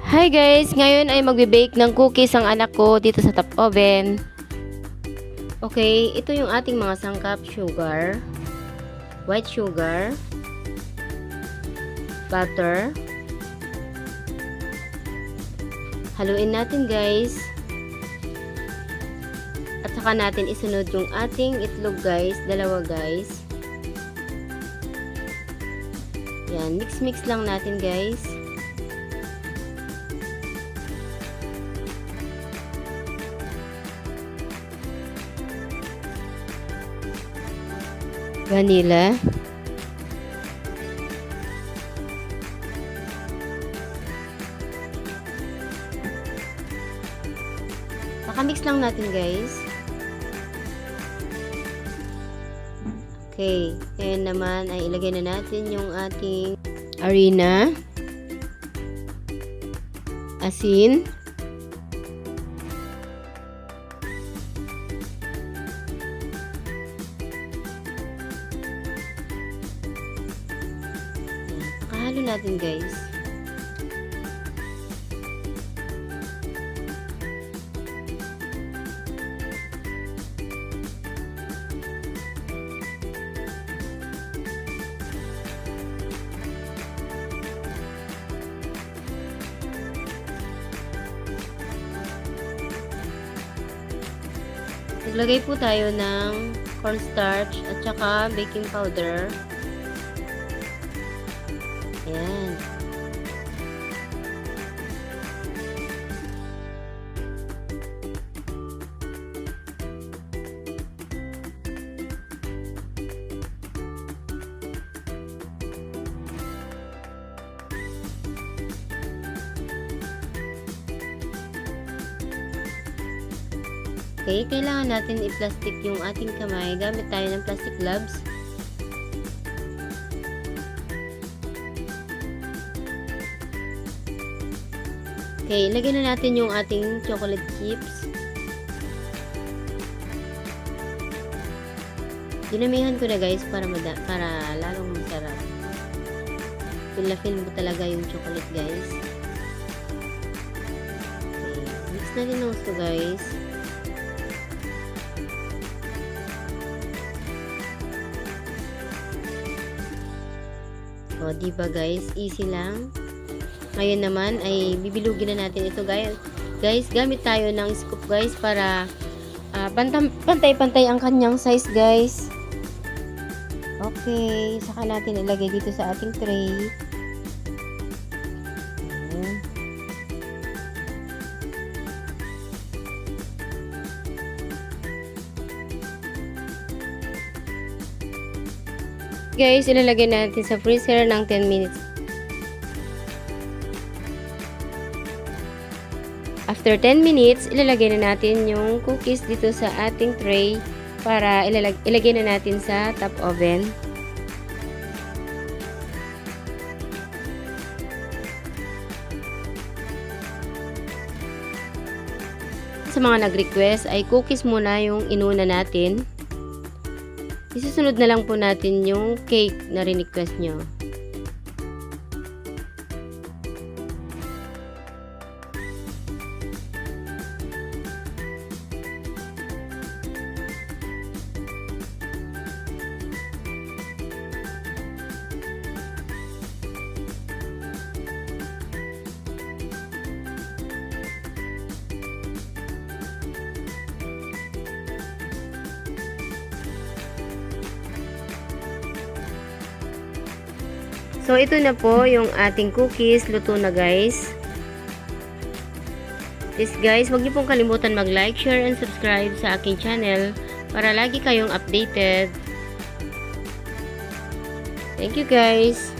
Hi guys! Ngayon ay magbe-bake ng cookies ang anak ko dito sa top oven. Okay, ito yung ating mga sangkap. Sugar, white sugar, butter. Haluin natin guys. At saka natin isunod yung ating itlog guys. Dalawa guys. Yan, mix lang natin guys. Vanilla. Pakamix lang natin guys. Okay, ngayon naman ay ilagay na natin yung ating harina, asin, pakahalo natin guys. Naglagay po tayo ng cornstarch at saka baking powder. Ayan. Okay, kailangan natin i-plastic yung ating kamay. Gamit tayo ng plastic gloves. Okay, ilagay na natin yung ating chocolate chips. Dinamihan ko na guys para lalong masarap. Feel na feel mo talaga yung chocolate guys. Okay, mix natin ng gusto guys. O, diba guys? Easy lang. Ngayon naman ay bibilugin na natin ito guys. Guys, gamit tayo ng scoop guys para pantay-pantay ang kanyang size guys. Okay, saka natin ilagay dito sa ating tray. Guys, ilalagay natin sa freezer ng 10 minutes. After 10 minutes, ilalagay na natin yung cookies dito sa ating tray para ilagay na natin sa top oven. Sa mga nag-request ay cookies muna yung inuna natin. Isusunod na lang po natin yung cake na request nyo. So, ito na po yung ating cookies. Luto na guys. Please guys, huwag niyo pong kalimutan mag-like, share, and subscribe sa aking channel para lagi kayong updated. Thank you guys.